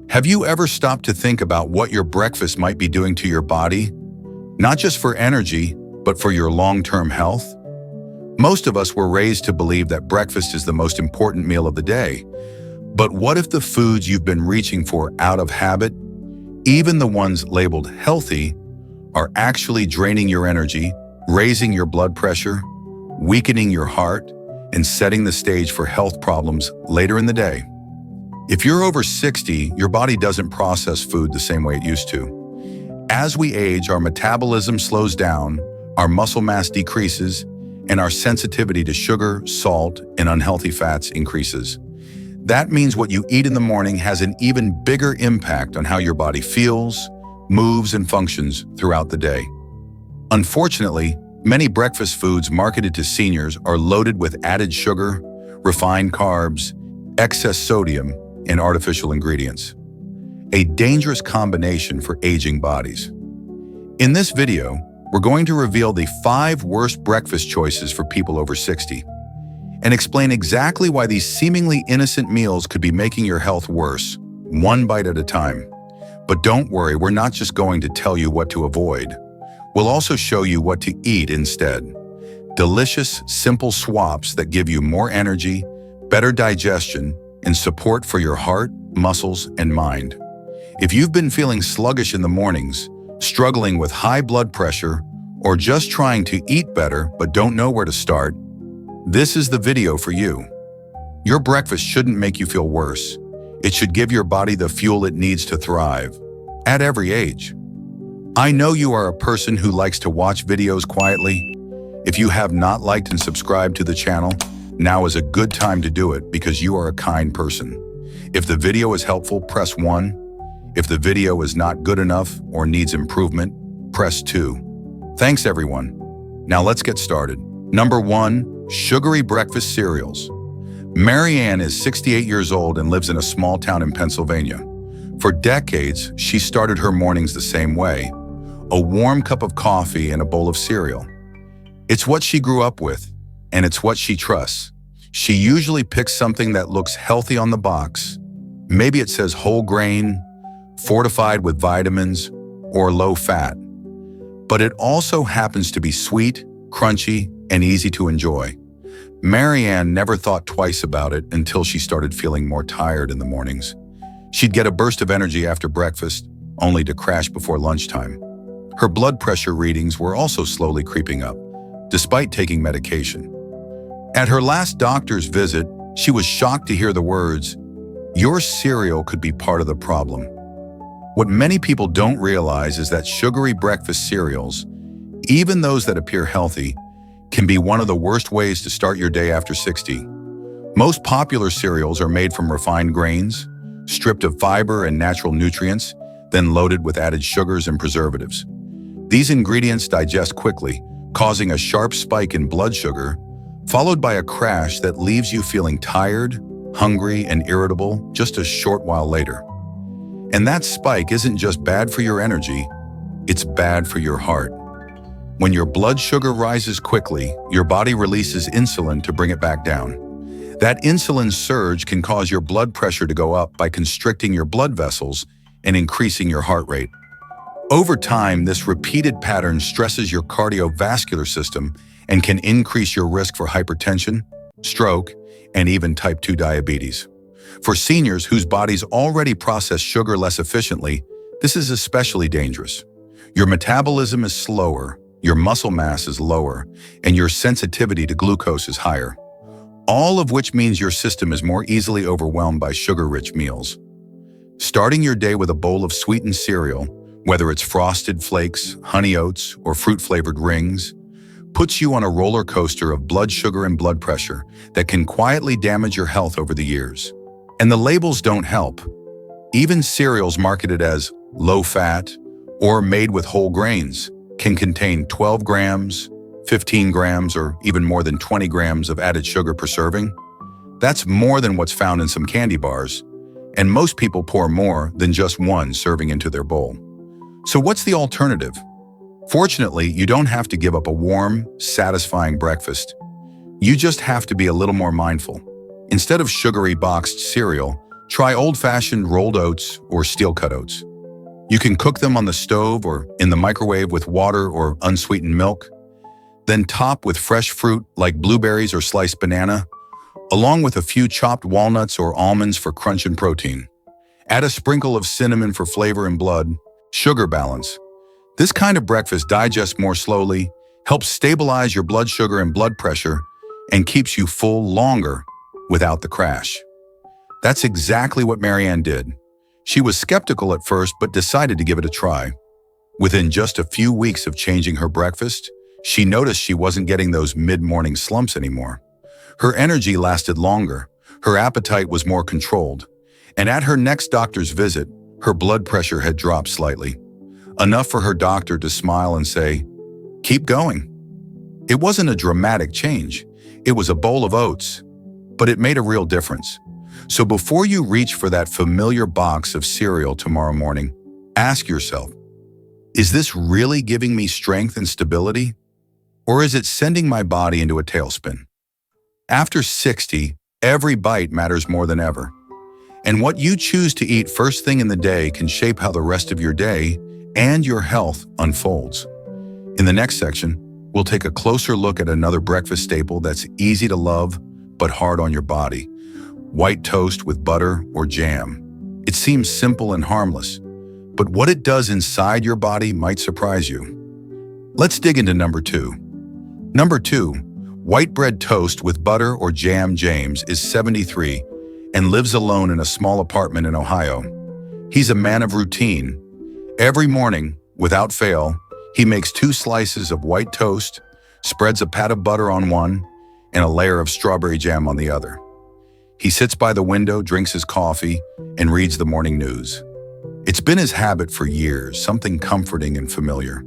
Have you ever stopped to think about what your breakfast might be doing to your body? Not just for energy, but for your long-term health? Most of us were raised to believe that breakfast is the most important meal of the day. But what if the foods you've been reaching for out of habit, even the ones labeled healthy, are actually draining your energy, raising your blood pressure, weakening your heart, and setting the stage for health problems later in the day? If you're over 60, your body doesn't process food the same way it used to. As we age, our metabolism slows down, our muscle mass decreases, and our sensitivity to sugar, salt, and unhealthy fats increases. That means what you eat in the morning has an even bigger impact on how your body feels, moves, and functions throughout the day. Unfortunately, many breakfast foods marketed to seniors are loaded with added sugar, refined carbs, excess sodium, and artificial ingredients. A dangerous combination for aging bodies. In this video, we're going to reveal the 5 worst breakfast choices for people over 60 and explain exactly why these seemingly innocent meals could be making your health worse, one bite at a time. But don't worry, we're not just going to tell you what to avoid. We'll also show you what to eat instead. Delicious, simple swaps that give you more energy, better digestion, and support for your heart, muscles, and mind. If you've been feeling sluggish in the mornings, struggling with high blood pressure, or just trying to eat better but don't know where to start, this is the video for you. Your breakfast shouldn't make you feel worse. It should give your body the fuel it needs to thrive, at every age. I know you are a person who likes to watch videos quietly. If you have not liked and subscribed to the channel, now is a good time to do it because you are a kind person. If the video is helpful, press 1. If the video is not good enough or needs improvement, press 2. Thanks everyone. Now let's get started. Number 1, sugary breakfast cereals. Marianne is 68 years old and lives in a small town in Pennsylvania. For decades, she started her mornings the same way: a warm cup of coffee and a bowl of cereal. It's what she grew up with, and it's what she trusts. She usually picks something that looks healthy on the box. Maybe it says whole grain, fortified with vitamins, or low fat. But it also happens to be sweet, crunchy, and easy to enjoy. Marianne never thought twice about it until she started feeling more tired in the mornings. She'd get a burst of energy after breakfast, only to crash before lunchtime. Her blood pressure readings were also slowly creeping up, despite taking medication. At her last doctor's visit, she was shocked to hear the words, "Your cereal could be part of the problem." What many people don't realize is that sugary breakfast cereals, even those that appear healthy, can be one of the worst ways to start your day after 60. Most popular cereals are made from refined grains, stripped of fiber and natural nutrients, then loaded with added sugars and preservatives. These ingredients digest quickly, causing a sharp spike in blood sugar, followed by a crash that leaves you feeling tired, hungry, and irritable just a short while later. And that spike isn't just bad for your energy, it's bad for your heart. When your blood sugar rises quickly, your body releases insulin to bring it back down. That insulin surge can cause your blood pressure to go up by constricting your blood vessels and increasing your heart rate. Over time, this repeated pattern stresses your cardiovascular system and can increase your risk for hypertension, stroke, and even type 2 diabetes. For seniors whose bodies already process sugar less efficiently, this is especially dangerous. Your metabolism is slower, your muscle mass is lower, and your sensitivity to glucose is higher. All of which means your system is more easily overwhelmed by sugar-rich meals. Starting your day with a bowl of sweetened cereal, whether it's Frosted Flakes, Honey Oats, or fruit-flavored rings, puts you on a roller coaster of blood sugar and blood pressure that can quietly damage your health over the years. And the labels don't help. Even cereals marketed as low-fat or made with whole grains can contain 12 grams, 15 grams, or even more than 20 grams of added sugar per serving. That's more than what's found in some candy bars, and most people pour more than just one serving into their bowl. So what's the alternative? Fortunately, you don't have to give up a warm, satisfying breakfast. You just have to be a little more mindful. Instead of sugary boxed cereal, Try old-fashioned rolled oats or steel-cut oats. You can cook them on the stove or in the microwave with water or unsweetened milk. Then top with fresh fruit like blueberries or sliced banana, along with a few chopped walnuts or almonds for crunch and protein. Add a sprinkle of cinnamon for flavor and blood. Sugar balance. This kind of breakfast digests more slowly, helps stabilize your blood sugar and blood pressure, and keeps you full longer without the crash. That's exactly what Marianne did. She was skeptical at first, but decided to give it a try. Within just a few weeks of changing her breakfast, she noticed she wasn't getting those mid-morning slumps anymore. Her energy lasted longer, her appetite was more controlled, and at her next doctor's visit, her blood pressure had dropped slightly. Enough for her doctor to smile and say, "Keep going." It wasn't a dramatic change. It was a bowl of oats, but it made a real difference. So before you reach for that familiar box of cereal tomorrow morning, ask yourself, is this really giving me strength and stability? Or is it sending my body into a tailspin? After 60, every bite matters more than ever. And what you choose to eat first thing in the day can shape how the rest of your day and your health unfolds. In the next section, we'll take a closer look at another breakfast staple that's easy to love but hard on your body. White toast with butter or jam. It seems simple and harmless, but what it does inside your body might surprise you. Let's dig into number 2. Number 2, white bread toast with butter or jam. James is 73 and lives alone in a small apartment in Ohio. He's a man of routine. Every morning, without fail, he makes 2 slices of white toast, spreads a pat of butter on one, and a layer of strawberry jam on the other. He sits by the window, drinks his coffee, and reads the morning news. It's been his habit for years, something comforting and familiar.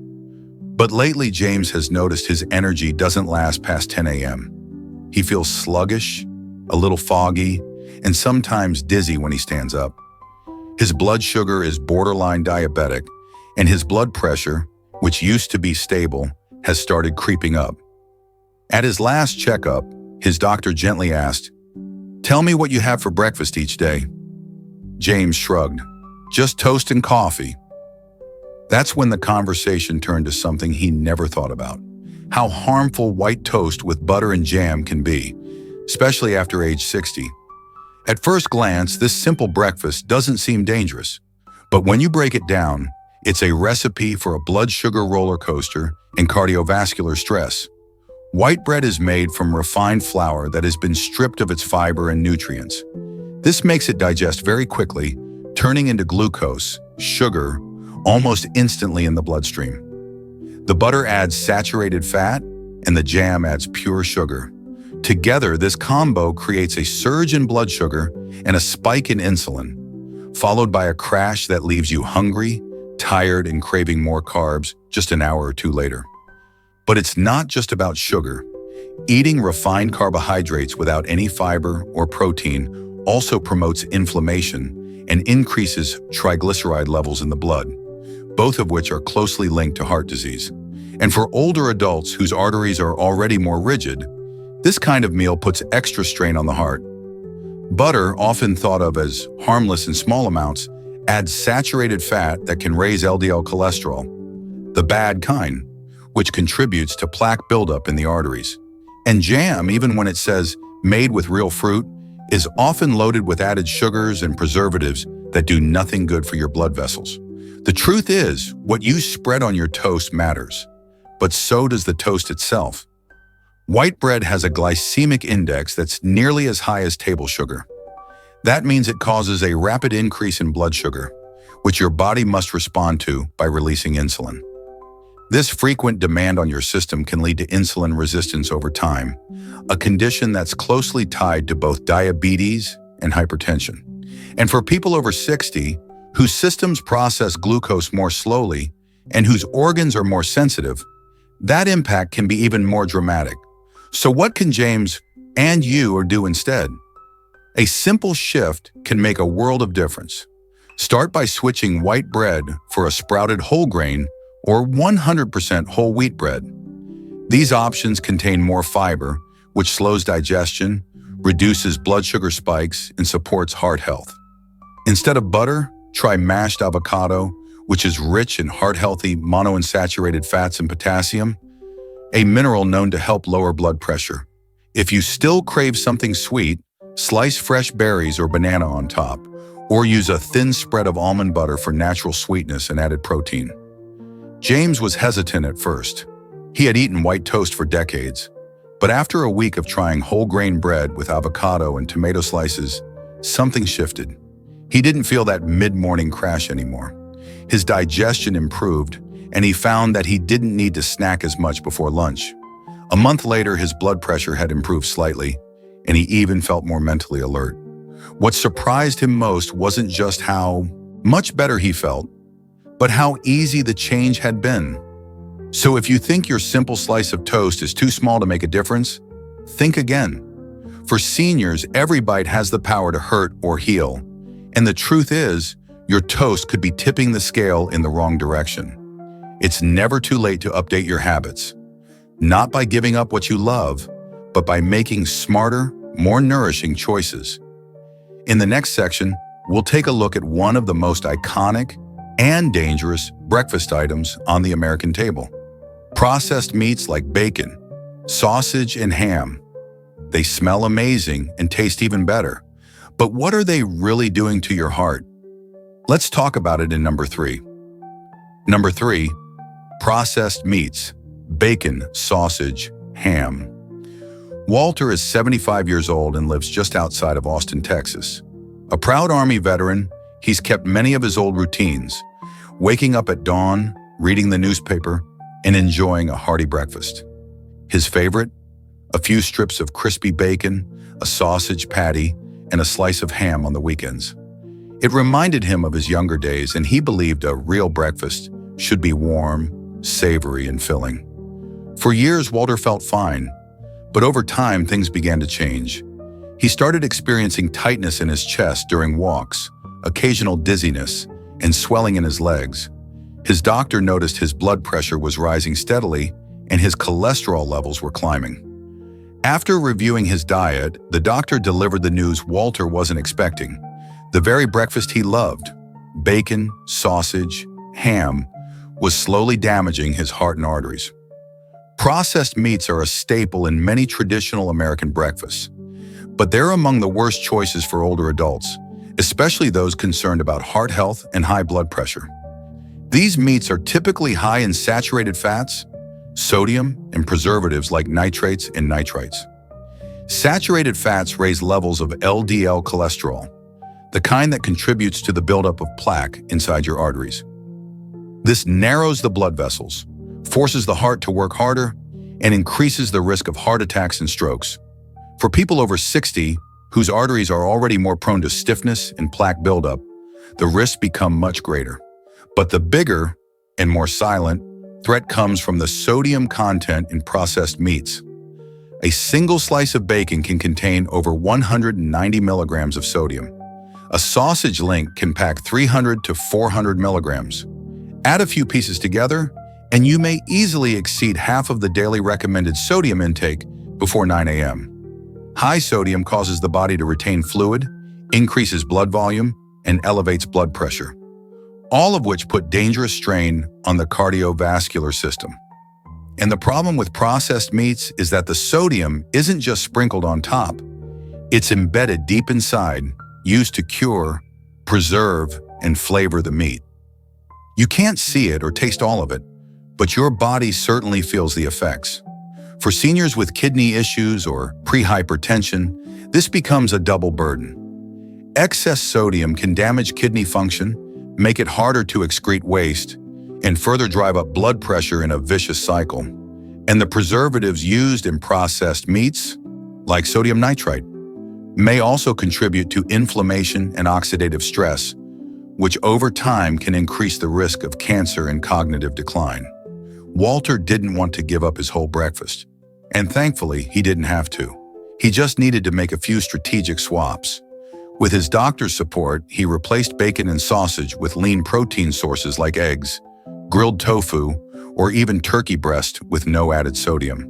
But lately, James has noticed his energy doesn't last past 10 a.m. He feels sluggish, a little foggy, and sometimes dizzy when he stands up. His blood sugar is borderline diabetic, and his blood pressure, which used to be stable, has started creeping up. At his last checkup, his doctor gently asked, "Tell me what you have for breakfast each day." James shrugged. "Just toast and coffee." That's when the conversation turned to something he never thought about: how harmful white toast with butter and jam can be, especially after age 60. At first glance, this simple breakfast doesn't seem dangerous, but when you break it down, it's a recipe for a blood sugar roller coaster and cardiovascular stress. White bread is made from refined flour that has been stripped of its fiber and nutrients. This makes it digest very quickly, turning into glucose, sugar, almost instantly in the bloodstream. The butter adds saturated fat, and the jam adds pure sugar. Together, this combo creates a surge in blood sugar and a spike in insulin, followed by a crash that leaves you hungry, tired, and craving more carbs just an hour or two later. But it's not just about sugar. Eating refined carbohydrates without any fiber or protein also promotes inflammation and increases triglyceride levels in the blood, both of which are closely linked to heart disease. And for older adults whose arteries are already more rigid, this kind of meal puts extra strain on the heart. Butter, often thought of as harmless in small amounts, adds saturated fat that can raise LDL cholesterol, the bad kind, which contributes to plaque buildup in the arteries. And jam, even when it says made with real fruit, is often loaded with added sugars and preservatives that do nothing good for your blood vessels. The truth is, what you spread on your toast matters, but so does the toast itself. White bread has a glycemic index that's nearly as high as table sugar. That means it causes a rapid increase in blood sugar, which your body must respond to by releasing insulin. This frequent demand on your system can lead to insulin resistance over time, a condition that's closely tied to both diabetes and hypertension. And for people over 60, whose systems process glucose more slowly and whose organs are more sensitive, that impact can be even more dramatic. So what can James and you do instead? A simple shift can make a world of difference. Start by switching white bread for a sprouted whole grain or 100% whole wheat bread. These options contain more fiber, which slows digestion, reduces blood sugar spikes, and supports heart health. Instead of butter, try mashed avocado, which is rich in heart-healthy monounsaturated fats and potassium, a mineral known to help lower blood pressure. If you still crave something sweet, slice fresh berries or banana on top, or use a thin spread of almond butter for natural sweetness and added protein. James was hesitant at first. He had eaten white toast for decades, but after a week of trying whole grain bread with avocado and tomato slices, something shifted. He didn't feel that mid-morning crash anymore. His digestion improved, and he found that he didn't need to snack as much before lunch. A month later, his blood pressure had improved slightly, and he even felt more mentally alert. What surprised him most wasn't just how much better he felt, but how easy the change had been. So if you think your simple slice of toast is too small to make a difference, think again. For seniors, every bite has the power to hurt or heal, and the truth is, your toast could be tipping the scale in the wrong direction. It's never too late to update your habits, not by giving up what you love, but by making smarter, more nourishing choices. In the next section, we'll take a look at one of the most iconic and dangerous breakfast items on the American table. Processed meats like bacon, sausage, and ham. They smell amazing and taste even better. But what are they really doing to your heart? Let's talk about it in number 3. Number 3, processed meats, bacon, sausage, ham. Walter is 75 years old and lives just outside of Austin, Texas. A proud Army veteran, he's kept many of his old routines, waking up at dawn, reading the newspaper, and enjoying a hearty breakfast. His favorite? A few strips of crispy bacon, a sausage patty, and a slice of ham on the weekends. It reminded him of his younger days, and he believed a real breakfast should be warm, savory, and filling. For years, Walter felt fine, but over time, things began to change. He started experiencing tightness in his chest during walks, occasional dizziness, and swelling in his legs. His doctor noticed his blood pressure was rising steadily, and his cholesterol levels were climbing. After reviewing his diet, the doctor delivered the news Walter wasn't expecting. The very breakfast he loved, bacon, sausage, ham, was slowly damaging his heart and arteries. Processed meats are a staple in many traditional American breakfasts, but they're among the worst choices for older adults, especially those concerned about heart health and high blood pressure. These meats are typically high in saturated fats, sodium, and preservatives like nitrates and nitrites. Saturated fats raise levels of LDL cholesterol, the kind that contributes to the buildup of plaque inside your arteries. This narrows the blood vessels, forces the heart to work harder, and increases the risk of heart attacks and strokes. For people over 60, whose arteries are already more prone to stiffness and plaque buildup, the risks become much greater. But the bigger and more silent threat comes from the sodium content in processed meats. A single slice of bacon can contain over 190 milligrams of sodium. A sausage link can pack 300 to 400 milligrams. Add a few pieces together, and you may easily exceed half of the daily recommended sodium intake before 9 a.m. High sodium causes the body to retain fluid, increases blood volume, and elevates blood pressure, all of which put dangerous strain on the cardiovascular system. And the problem with processed meats is that the sodium isn't just sprinkled on top. It's embedded deep inside, used to cure, preserve, and flavor the meat. You can't see it or taste all of it, but your body certainly feels the effects. For seniors with kidney issues or pre-hypertension, this becomes a double burden. Excess sodium can damage kidney function, make it harder to excrete waste, and further drive up blood pressure in a vicious cycle. And the preservatives used in processed meats, like sodium nitrite, may also contribute to inflammation and oxidative stress, which over time can increase the risk of cancer and cognitive decline. Walter didn't want to give up his whole breakfast, and thankfully he didn't have to. He just needed to make a few strategic swaps. With his doctor's support, he replaced bacon and sausage with lean protein sources like eggs, grilled tofu, or even turkey breast with no added sodium.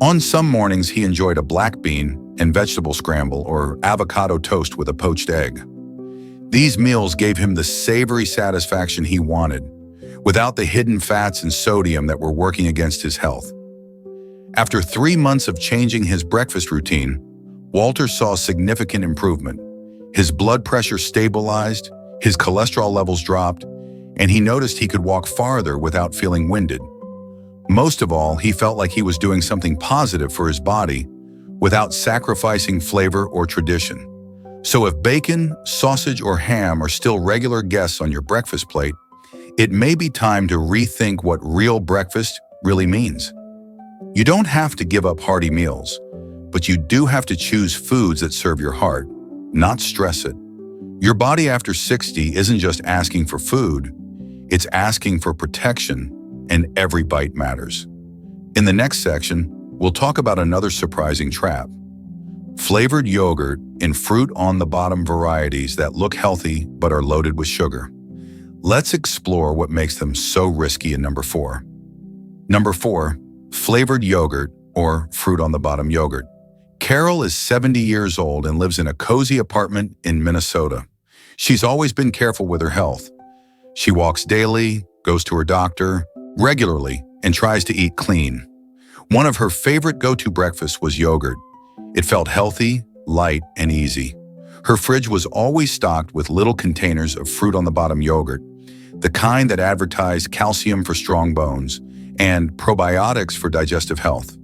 On some mornings, he enjoyed a black bean and vegetable scramble or avocado toast with a poached egg. These meals gave him the savory satisfaction he wanted, without the hidden fats and sodium that were working against his health. After 3 months of changing his breakfast routine, Walter saw significant improvement. His blood pressure stabilized, his cholesterol levels dropped, and he noticed he could walk farther without feeling winded. Most of all, he felt like he was doing something positive for his body without sacrificing flavor or tradition. So if bacon, sausage, or ham are still regular guests on your breakfast plate, it may be time to rethink what real breakfast really means. You don't have to give up hearty meals, but you do have to choose foods that serve your heart, not stress it. Your body after 60 isn't just asking for food, it's asking for protection, and every bite matters. In the next section, we'll talk about another surprising trap: flavored yogurt in fruit-on-the-bottom varieties that look healthy but are loaded with sugar. Let's explore what makes them so risky in number 4. Number 4, flavored yogurt or fruit-on-the-bottom yogurt. Carol is 70 years old and lives in a cozy apartment in Minnesota. She's always been careful with her health. She walks daily, goes to her doctor regularly, and tries to eat clean. One of her favorite go-to breakfasts was yogurt. It felt healthy, light, and easy. Her fridge was always stocked with little containers of fruit-on-the-bottom yogurt, the kind that advertised calcium for strong bones and probiotics for digestive health.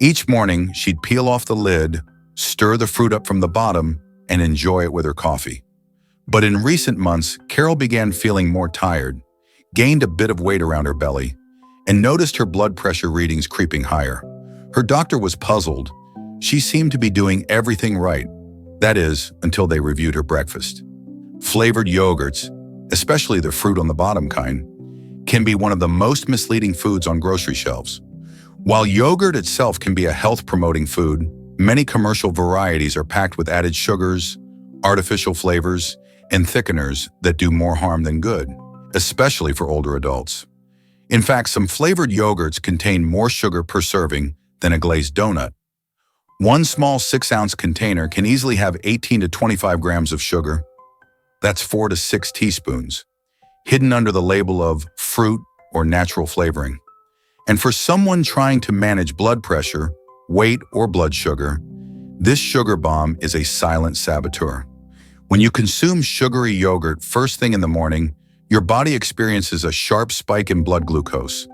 Each morning, she'd peel off the lid, stir the fruit up from the bottom, and enjoy it with her coffee. But in recent months, Carol began feeling more tired, gained a bit of weight around her belly, and noticed her blood pressure readings creeping higher. Her doctor was puzzled. She seemed to be doing everything right. That is, until they reviewed her breakfast. Flavored yogurts, especially the fruit-on-the-bottom kind, can be one of the most misleading foods on grocery shelves. While yogurt itself can be a health-promoting food, many commercial varieties are packed with added sugars, artificial flavors, and thickeners that do more harm than good, especially for older adults. In fact, some flavored yogurts contain more sugar per serving than a glazed donut. One small 6-ounce container can easily have 18 to 25 grams of sugar. That's 4 to 6 teaspoons, hidden under the label of fruit or natural flavoring. And for someone trying to manage blood pressure, weight, or blood sugar, this sugar bomb is a silent saboteur. When you consume sugary yogurt first thing in the morning, your body experiences a sharp spike in blood glucose,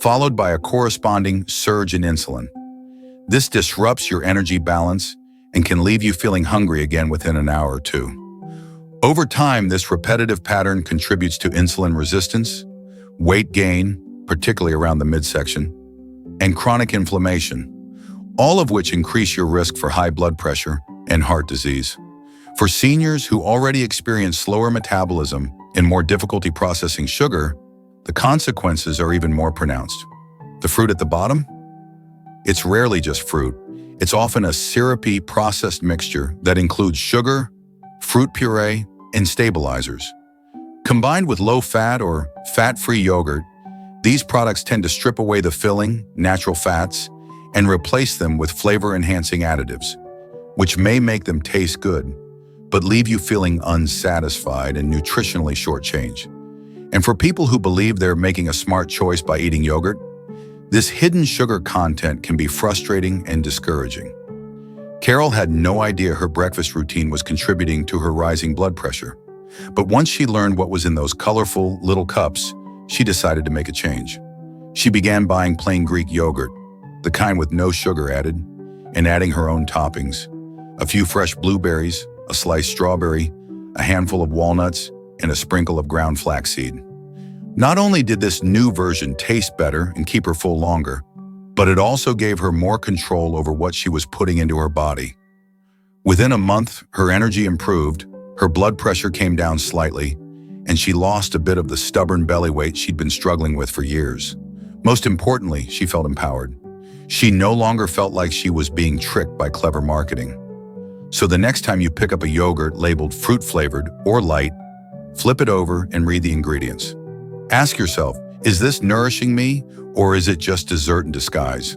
followed by a corresponding surge in insulin. This disrupts your energy balance and can leave you feeling hungry again within an hour or two. Over time, this repetitive pattern contributes to insulin resistance, weight gain, particularly around the midsection, and chronic inflammation, all of which increase your risk for high blood pressure and heart disease. For seniors who already experience slower metabolism and more difficulty processing sugar, the consequences are even more pronounced. The fruit at the bottom? It's rarely just fruit. It's often a syrupy, processed mixture that includes sugar, fruit puree, and stabilizers. Combined with low-fat or fat-free yogurt, these products tend to strip away the filling, natural fats, and replace them with flavor-enhancing additives, which may make them taste good, but leave you feeling unsatisfied and nutritionally shortchanged. And for people who believe they're making a smart choice by eating yogurt, this hidden sugar content can be frustrating and discouraging. Carol had no idea her breakfast routine was contributing to her rising blood pressure. But once she learned what was in those colorful little cups, she decided to make a change. She began buying plain Greek yogurt, the kind with no sugar added, and adding her own toppings: a few fresh blueberries, a sliced strawberry, a handful of walnuts, and a sprinkle of ground flaxseed. Not only did this new version taste better and keep her full longer, but it also gave her more control over what she was putting into her body. Within a month, her energy improved, her blood pressure came down slightly, and she lost a bit of the stubborn belly weight she'd been struggling with for years. Most importantly, she felt empowered. She no longer felt like she was being tricked by clever marketing. So the next time you pick up a yogurt labeled fruit-flavored or light, flip it over and read the ingredients. Ask yourself, is this nourishing me, or is it just dessert in disguise?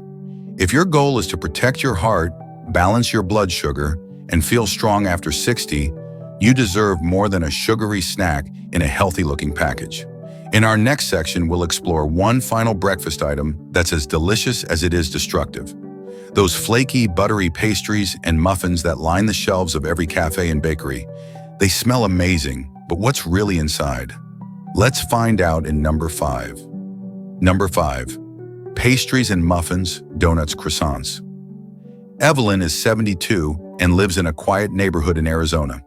If your goal is to protect your heart, balance your blood sugar, and feel strong after 60, You deserve more than a sugary snack in a healthy-looking package. In our next section, we'll explore one final breakfast item that's as delicious as it is destructive. Those flaky, buttery pastries and muffins that line the shelves of every cafe and bakery. They smell amazing, but what's really inside? Let's find out in number 5. Number 5. Pastries and muffins, donuts, croissants. Evelyn is 72 and lives in a quiet neighborhood in Arizona.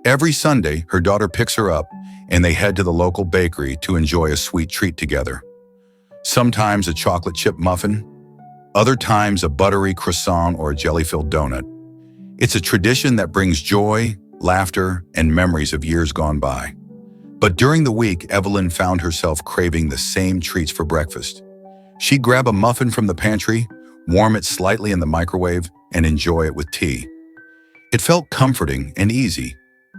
Every Sunday, her daughter picks her up and they head to the local bakery to enjoy a sweet treat together. Sometimes a chocolate chip muffin, other times a buttery croissant or a jelly-filled donut. It's a tradition that brings joy, laughter, and memories of years gone by. But during the week, Evelyn found herself craving the same treats for breakfast. She'd grab a muffin from the pantry, warm it slightly in the microwave, and enjoy it with tea. It felt comforting and easy,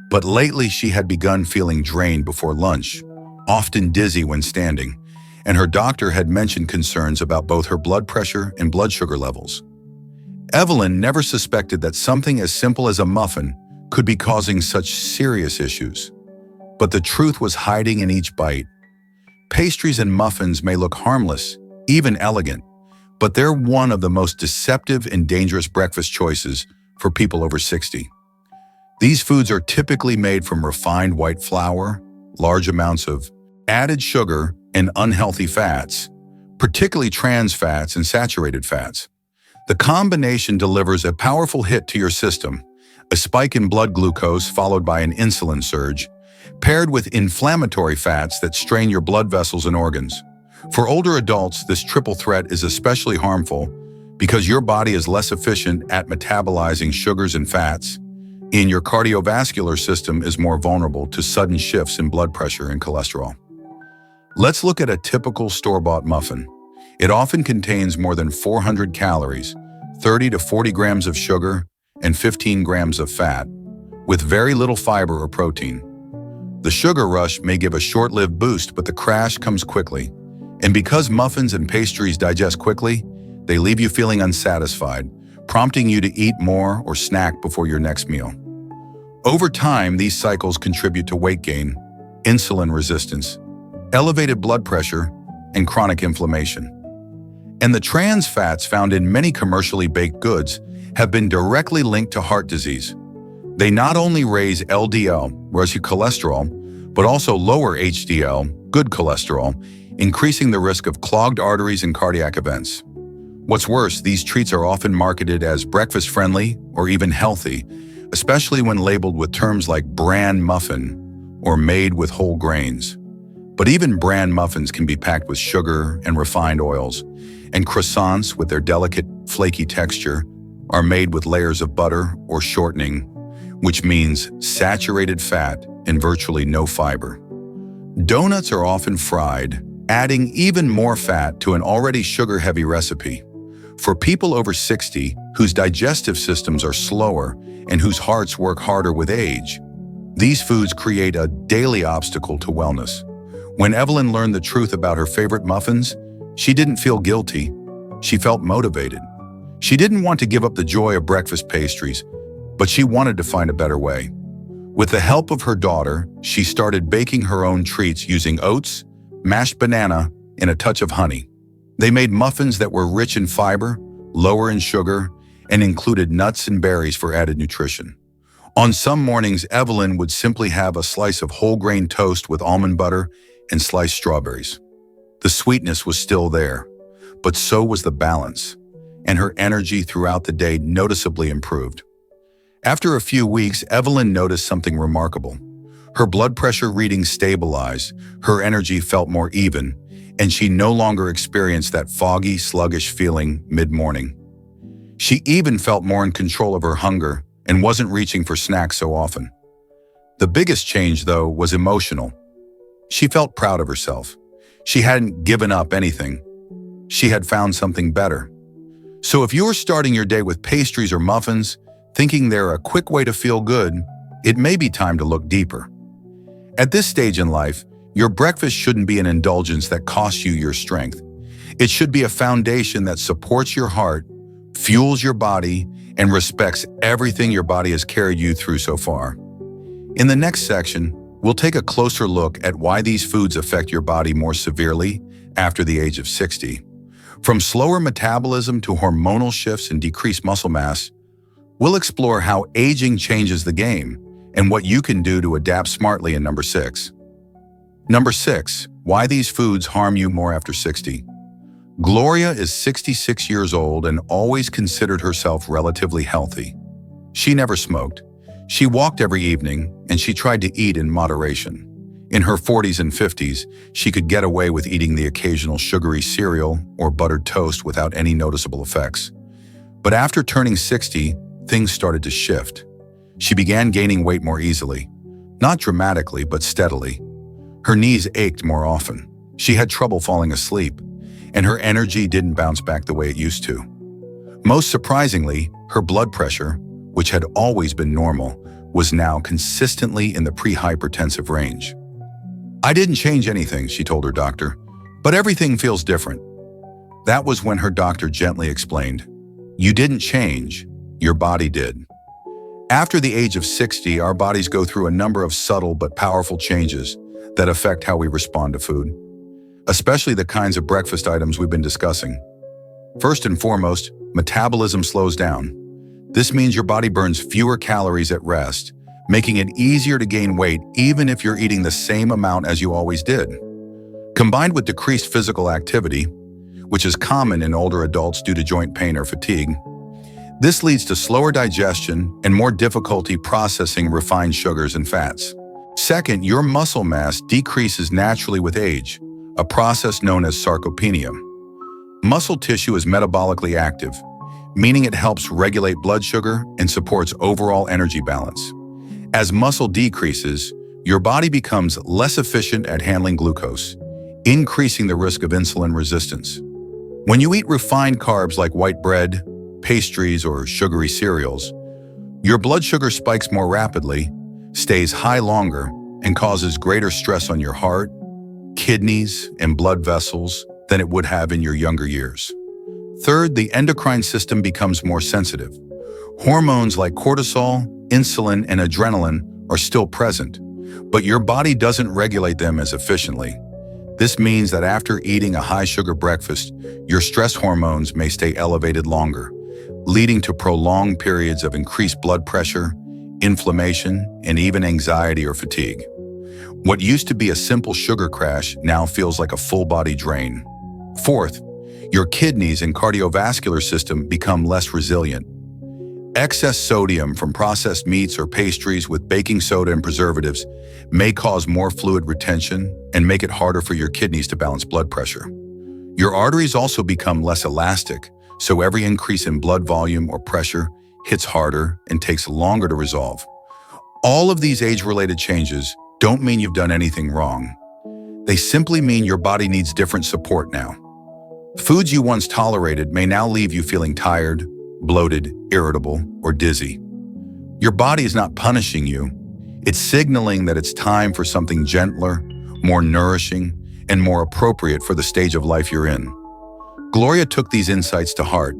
but lately she had begun feeling drained before lunch, often dizzy when standing, and her doctor had mentioned concerns about both her blood pressure and blood sugar levels. Evelyn never suspected that something as simple as a muffin could be causing such serious issues. But the truth was hiding in each bite. Pastries and muffins may look harmless, even elegant, but they're one of the most deceptive and dangerous breakfast choices for people over 60. These foods are typically made from refined white flour, large amounts of added sugar, and unhealthy fats, particularly trans fats and saturated fats. The combination delivers a powerful hit to your system, a spike in blood glucose followed by an insulin surge, paired with inflammatory fats that strain your blood vessels and organs. For older adults, this triple threat is especially harmful because your body is less efficient at metabolizing sugars and fats, and your cardiovascular system is more vulnerable to sudden shifts in blood pressure and cholesterol. Let's look at a typical store-bought muffin. It often contains more than 400 calories, 30 to 40 grams of sugar, and 15 grams of fat, with very little fiber or protein. The sugar rush may give a short-lived boost, but the crash comes quickly. And because muffins and pastries digest quickly, they leave you feeling unsatisfied, prompting you to eat more or snack before your next meal. Over time, these cycles contribute to weight gain, insulin resistance, elevated blood pressure, and chronic inflammation. And the trans fats found in many commercially baked goods have been directly linked to heart disease. They not only raise LDL, raise cholesterol, but also lower HDL, good cholesterol, increasing the risk of clogged arteries and cardiac events. What's worse, these treats are often marketed as breakfast-friendly or even healthy, especially when labeled with terms like bran muffin or made with whole grains. But even bran muffins can be packed with sugar and refined oils, and croissants, with their delicate, flaky texture, are made with layers of butter or shortening, which means saturated fat and virtually no fiber. Donuts are often fried, adding even more fat to an already sugar-heavy recipe. For people over 60 whose digestive systems are slower and whose hearts work harder with age, these foods create a daily obstacle to wellness. When Evelyn learned the truth about her favorite muffins, she didn't feel guilty. She felt motivated. She didn't want to give up the joy of breakfast pastries, but she wanted to find a better way. With the help of her daughter, she started baking her own treats using oats, mashed banana, and a touch of honey. They made muffins that were rich in fiber, lower in sugar, and included nuts and berries for added nutrition. On some mornings, Evelyn would simply have a slice of whole grain toast with almond butter and sliced strawberries. The sweetness was still there, but so was the balance, and her energy throughout the day noticeably improved. After a few weeks, Evelyn noticed something remarkable. Her blood pressure readings stabilized, her energy felt more even, and she no longer experienced that foggy, sluggish feeling mid-morning. She even felt more in control of her hunger and wasn't reaching for snacks so often. The biggest change, though, was emotional. She felt proud of herself. She hadn't given up anything. She had found something better. So if you're starting your day with pastries or muffins, thinking they're a quick way to feel good, it may be time to look deeper. At this stage in life, your breakfast shouldn't be an indulgence that costs you your strength. It should be a foundation that supports your heart, fuels your body, and respects everything your body has carried you through so far. In the next section, we'll take a closer look at why these foods affect your body more severely after the age of 60. From slower metabolism to hormonal shifts and decreased muscle mass, we'll explore how aging changes the game and what you can do to adapt smartly in number 6. Number 6, why these foods harm you more after 60. Gloria is 66 years old and always considered herself relatively healthy. She never smoked. She walked every evening, and she tried to eat in moderation. In her 40s and 50s, she could get away with eating the occasional sugary cereal or buttered toast without any noticeable effects. But after turning 60, things started to shift. She began gaining weight more easily, not dramatically, but steadily. Her knees ached more often. She had trouble falling asleep, and her energy didn't bounce back the way it used to. Most surprisingly, her blood pressure, which had always been normal, was now consistently in the pre-hypertensive range. "I didn't change anything," she told her doctor, "but everything feels different." That was when her doctor gently explained, "You didn't change, your body did." After the age of 60, our bodies go through a number of subtle but powerful changes that affect how we respond to food, especially the kinds of breakfast items we've been discussing. First and foremost, metabolism slows down. This means your body burns fewer calories at rest, making it easier to gain weight even if you're eating the same amount as you always did. Combined with decreased physical activity, which is common in older adults due to joint pain or fatigue, this leads to slower digestion and more difficulty processing refined sugars and fats. Second, your muscle mass decreases naturally with age, a process known as sarcopenia. Muscle tissue is metabolically active, meaning it helps regulate blood sugar and supports overall energy balance. As muscle decreases, your body becomes less efficient at handling glucose, increasing the risk of insulin resistance. When you eat refined carbs like white bread, pastries, or sugary cereals, your blood sugar spikes more rapidly, stays high longer, and causes greater stress on your heart, kidneys, and blood vessels than it would have in your younger years. Third, the endocrine system becomes more sensitive. Hormones like cortisol, insulin, and adrenaline are still present, but your body doesn't regulate them as efficiently. This means that after eating a high-sugar breakfast, your stress hormones may stay elevated longer, leading to prolonged periods of increased blood pressure, inflammation, and even anxiety or fatigue. What used to be a simple sugar crash now feels like a full-body drain. Fourth, your kidneys and cardiovascular system become less resilient. Excess sodium from processed meats or pastries with baking soda and preservatives may cause more fluid retention and make it harder for your kidneys to balance blood pressure. Your arteries also become less elastic, so every increase in blood volume or pressure hits harder and takes longer to resolve. All of these age-related changes don't mean you've done anything wrong. They simply mean your body needs different support now. Foods you once tolerated may now leave you feeling tired, bloated, irritable, or dizzy. Your body is not punishing you. It's signaling that it's time for something gentler, more nourishing, and more appropriate for the stage of life you're in. Gloria took these insights to heart.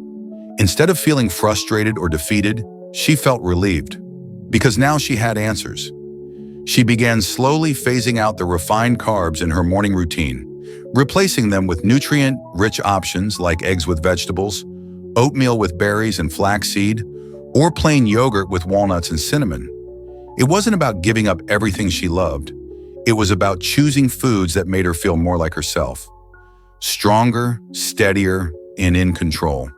Instead of feeling frustrated or defeated, she felt relieved, because now she had answers. She began slowly phasing out the refined carbs in her morning routine, replacing them with nutrient-rich options like eggs with vegetables, oatmeal with berries and flaxseed, or plain yogurt with walnuts and cinnamon. It wasn't about giving up everything she loved. It was about choosing foods that made her feel more like herself. Stronger, steadier, and in control.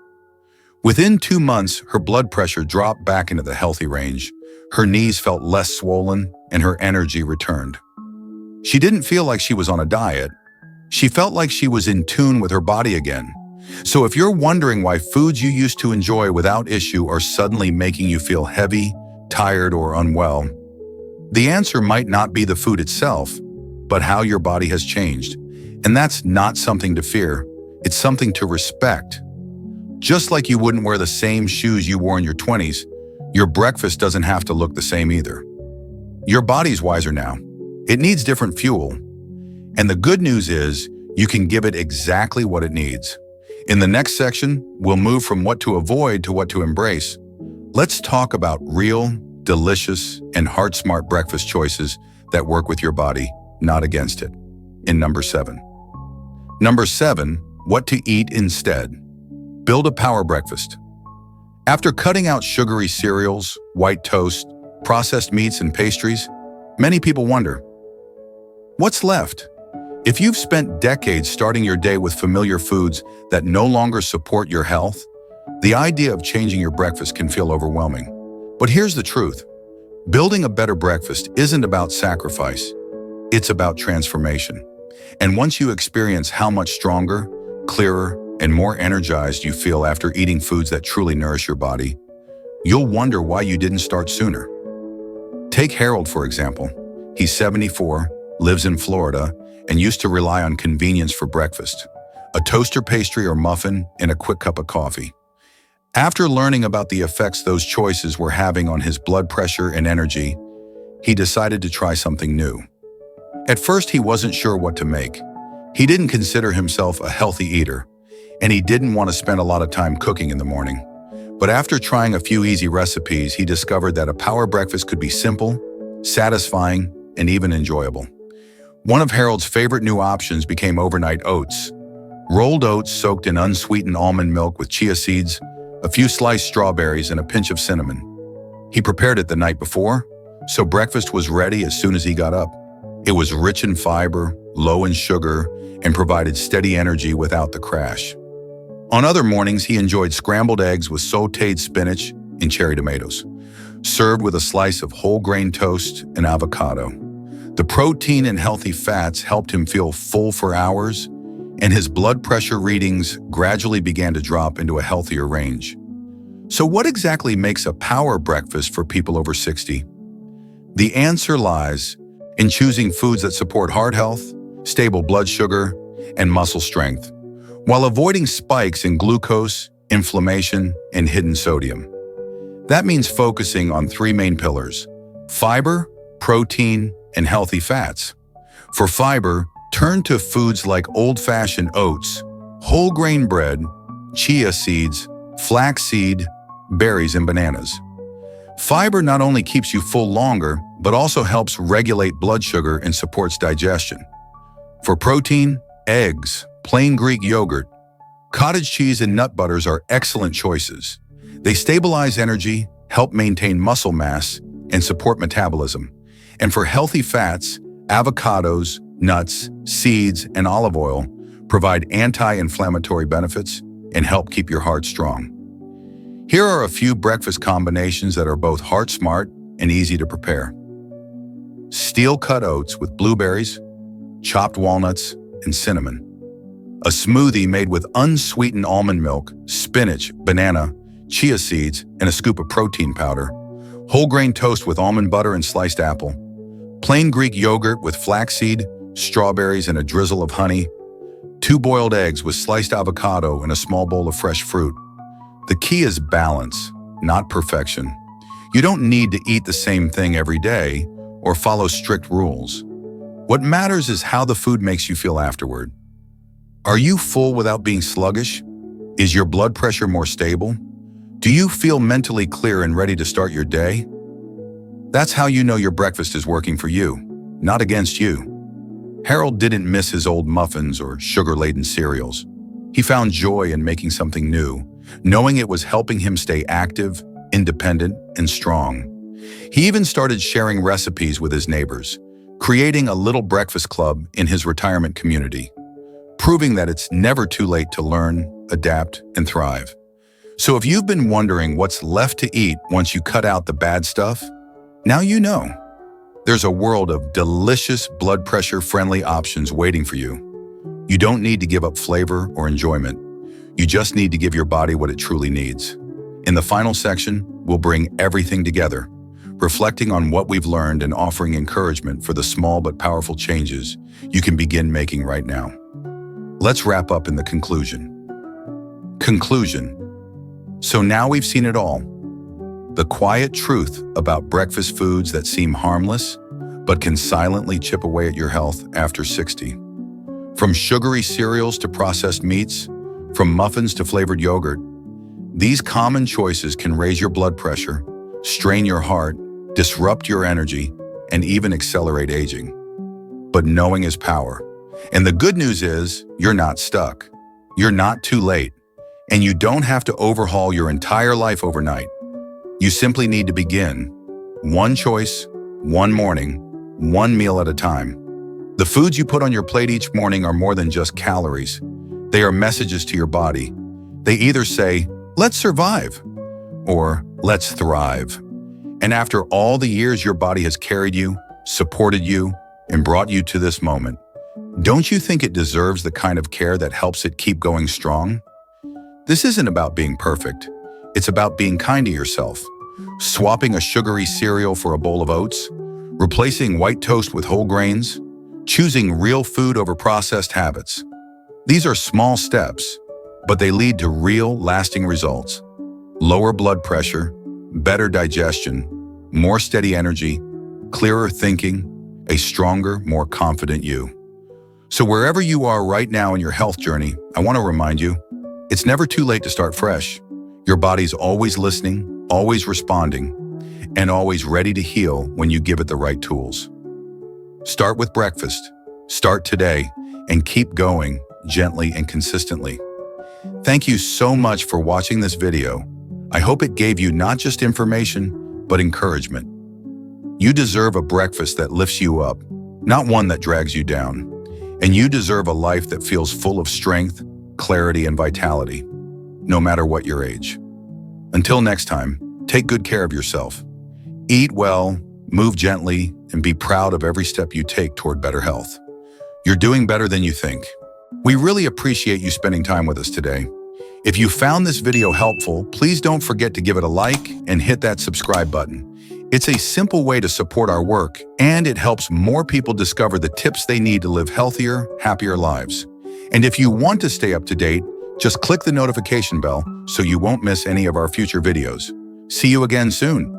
Within 2 months, her blood pressure dropped back into the healthy range. Her knees felt less swollen, and her energy returned. She didn't feel like she was on a diet. She felt like she was in tune with her body again. So if you're wondering why foods you used to enjoy without issue are suddenly making you feel heavy, tired, or unwell, the answer might not be the food itself, but how your body has changed. And that's not something to fear. It's something to respect. Just like you wouldn't wear the same shoes you wore in your 20s, your breakfast doesn't have to look the same either. Your body's wiser now. It needs different fuel. And the good news is, you can give it exactly what it needs. In the next section, we'll move from what to avoid to what to embrace. Let's talk about real, delicious, and heart-smart breakfast choices that work with your body, not against it. In number 7. Number 7, what to eat instead. Build a power breakfast. After cutting out sugary cereals, white toast, processed meats, and pastries, many people wonder, what's left? If you've spent decades starting your day with familiar foods that no longer support your health, the idea of changing your breakfast can feel overwhelming. But here's the truth. Building a better breakfast isn't about sacrifice. It's about transformation. And once you experience how much stronger, clearer, and more energized you feel after eating foods that truly nourish your body, you'll wonder why you didn't start sooner. Take Harold, for example. He's 74, lives in Florida, and used to rely on convenience for breakfast, a toaster pastry or muffin and a quick cup of coffee. After learning about the effects those choices were having on his blood pressure and energy, he decided to try something new. At first, he wasn't sure what to make. He didn't consider himself a healthy eater, and he didn't want to spend a lot of time cooking in the morning. But after trying a few easy recipes, he discovered that a power breakfast could be simple, satisfying, and even enjoyable. One of Harold's favorite new options became overnight oats. Rolled oats soaked in unsweetened almond milk with chia seeds, a few sliced strawberries, and a pinch of cinnamon. He prepared it the night before, so breakfast was ready as soon as he got up. It was rich in fiber, low in sugar, and provided steady energy without the crash. On other mornings, he enjoyed scrambled eggs with sautéed spinach and cherry tomatoes, served with a slice of whole grain toast and avocado. The protein and healthy fats helped him feel full for hours, and his blood pressure readings gradually began to drop into a healthier range. So what exactly makes a power breakfast for people over 60? The answer lies in choosing foods that support heart health, stable blood sugar, and muscle strength, while avoiding spikes in glucose, inflammation, and hidden sodium. That means focusing on 3 main pillars: fiber, protein, and healthy fats. For fiber, turn to foods like old-fashioned oats, whole grain bread, chia seeds, flaxseed, berries, and bananas. Fiber not only keeps you full longer, but also helps regulate blood sugar and supports digestion. For protein, eggs, plain Greek yogurt, cottage cheese, and nut butters are excellent choices. They stabilize energy, help maintain muscle mass, and support metabolism. And for healthy fats, avocados, nuts, seeds, and olive oil provide anti-inflammatory benefits and help keep your heart strong. Here are a few breakfast combinations that are both heart-smart and easy to prepare. Steel-cut oats with blueberries, chopped walnuts, and cinnamon. A smoothie made with unsweetened almond milk, spinach, banana, chia seeds, and a scoop of protein powder. Whole grain toast with almond butter and sliced apple. Plain Greek yogurt with flaxseed, strawberries, and a drizzle of honey. 2 boiled eggs with sliced avocado and a small bowl of fresh fruit. The key is balance, not perfection. You don't need to eat the same thing every day or follow strict rules. What matters is how the food makes you feel afterward. Are you full without being sluggish? Is your blood pressure more stable? Do you feel mentally clear and ready to start your day? That's how you know your breakfast is working for you, not against you. Harold didn't miss his old muffins or sugar-laden cereals. He found joy in making something new, knowing it was helping him stay active, independent, and strong. He even started sharing recipes with his neighbors, creating a little breakfast club in his retirement community, proving that it's never too late to learn, adapt, and thrive. So if you've been wondering what's left to eat once you cut out the bad stuff, now you know. There's a world of delicious blood pressure-friendly options waiting for you. You don't need to give up flavor or enjoyment. You just need to give your body what it truly needs. In the final section, we'll bring everything together, reflecting on what we've learned and offering encouragement for the small but powerful changes you can begin making right now. Let's wrap up in the conclusion. Conclusion. So now we've seen it all. The quiet truth about breakfast foods that seem harmless, but can silently chip away at your health after 60. From sugary cereals to processed meats, from muffins to flavored yogurt, these common choices can raise your blood pressure, strain your heart, disrupt your energy, and even accelerate aging. But knowing is power. And the good news is, you're not stuck. You're not too late. And you don't have to overhaul your entire life overnight. You simply need to begin. One choice, one morning, one meal at a time. The foods you put on your plate each morning are more than just calories. They are messages to your body. They either say, "Let's survive," or "Let's thrive." And after all the years your body has carried you, supported you, and brought you to this moment, don't you think it deserves the kind of care that helps it keep going strong? This isn't about being perfect. It's about being kind to yourself. Swapping a sugary cereal for a bowl of oats, replacing white toast with whole grains, choosing real food over processed habits. These are small steps, but they lead to real, lasting results. Lower blood pressure, better digestion, more steady energy, clearer thinking, a stronger, more confident you. So wherever you are right now in your health journey, I want to remind you, it's never too late to start fresh. Your body's always listening, always responding, and always ready to heal when you give it the right tools. Start with breakfast. Start today and keep going gently and consistently. Thank you so much for watching this video. I hope it gave you not just information, but encouragement. You deserve a breakfast that lifts you up, not one that drags you down. And you deserve a life that feels full of strength, clarity, and vitality, no matter what your age. Until next time, take good care of yourself. Eat well, move gently, and be proud of every step you take toward better health. You're doing better than you think. We really appreciate you spending time with us today. If you found this video helpful, please don't forget to give it a like and hit that subscribe button. It's a simple way to support our work, and it helps more people discover the tips they need to live healthier, happier lives. And if you want to stay up to date, just click the notification bell so you won't miss any of our future videos. See you again soon.